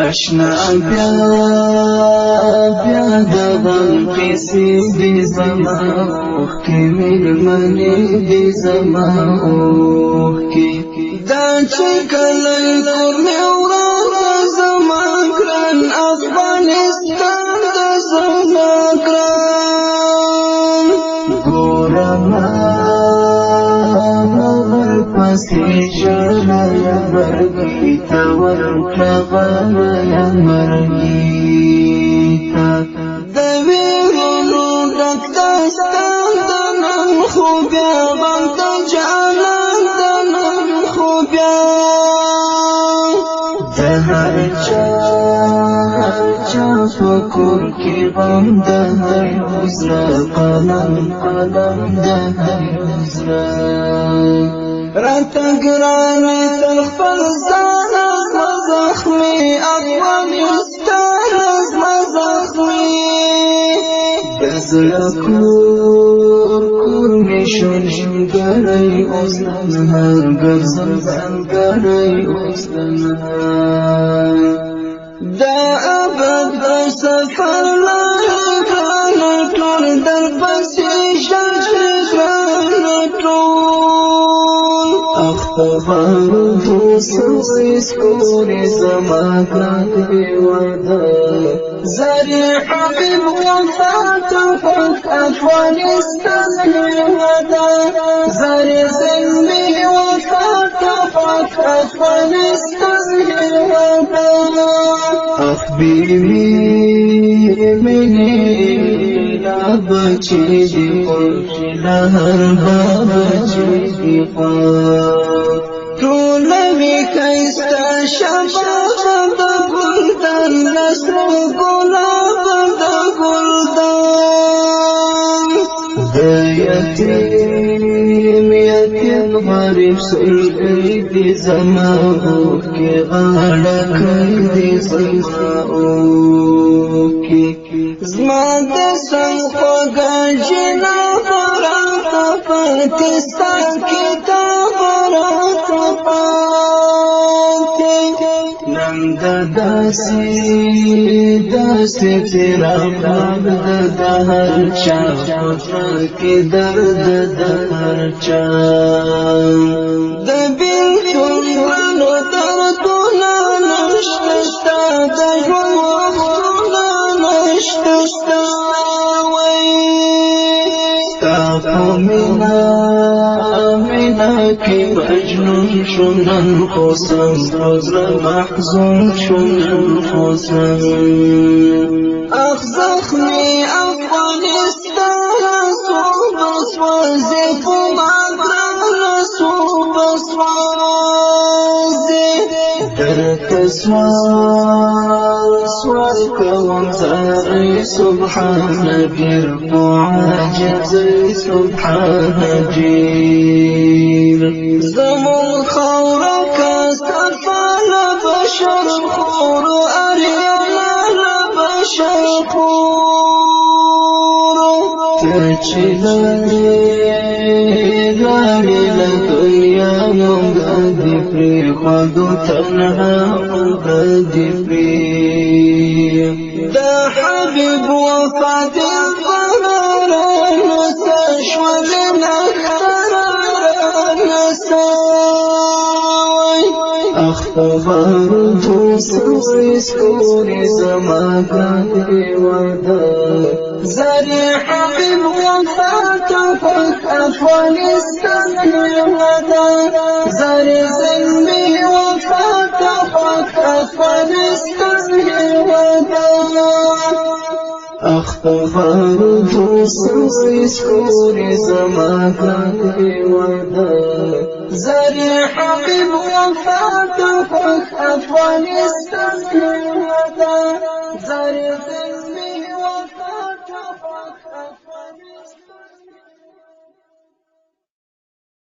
اشنا بیا د غم کیسې دې زما اوښکې مېرمنې دې زما اوښکې دا چې کله کور مې ورانه زما ګران افغانستان د زما ګران ګوره ما پسې ژړیا مرګي ته ورکړه غاړه مرګي ته د ویرونو ډک داستان د نن خو بیا غم د جانان د نن خو بیا د هر چا په کور کې غم د هر زړه قلم د هر زړه راته ګرانې تر خپل ځان زما زخمي افغانستان زما زخمي د زړه کور مې شونډګری اوس نهر ګرځم ځانګړی اوس نهر دا ابد د سفر لاره ګرانه ټول در پسې ژاړي ګرانه ټول اختبار دوسوي سکوري زما ګرانې وعده زري حبيب وفات افغانستان وعده زري زلمي وفات افغانستان وعده أخبرني مني لا بچي دي قرش لهر بچي دي قرش طولوي كيستا شباب دا گلدان نسر گلاب دا گلدان دا يتيم غريب سلقي دي زما اوكي غاړه کوي زما اوكي زما د سنگ خوږه جنا برات پاکستان کې تا برات پاتې نن د داسې چراغ د هر چا په کې درد د هر چا د بیلتونو دردونه نشته د ژوند وختونه نشته ستا په مینا کې مجنون شوم نن خو سم زړه محزون شوم نن خو سم اخ زخمي افغانستان صوب سوځي په ما ګرانه صوب سوځي درته سوال کوم زاري سبحان ډېر په عاجزۍ سبحان ډېر زمون خاوره که سترپاله بشر خور اریانا له بشر خور ته چې لاړې له دنیا مونږ دې پرېښودو تنها مونږ دې دا حبيب وفات القرار نسى شوالي نختار نسى اختبار دوسوي سكوري زما كاني وعده زري حبيب وفات افغانستان وعده زري زلمي وفات افغانستان وعده اختبار دوسوي سكوري زما كاني وعده زري حبيب وفات افغانستان وعده زري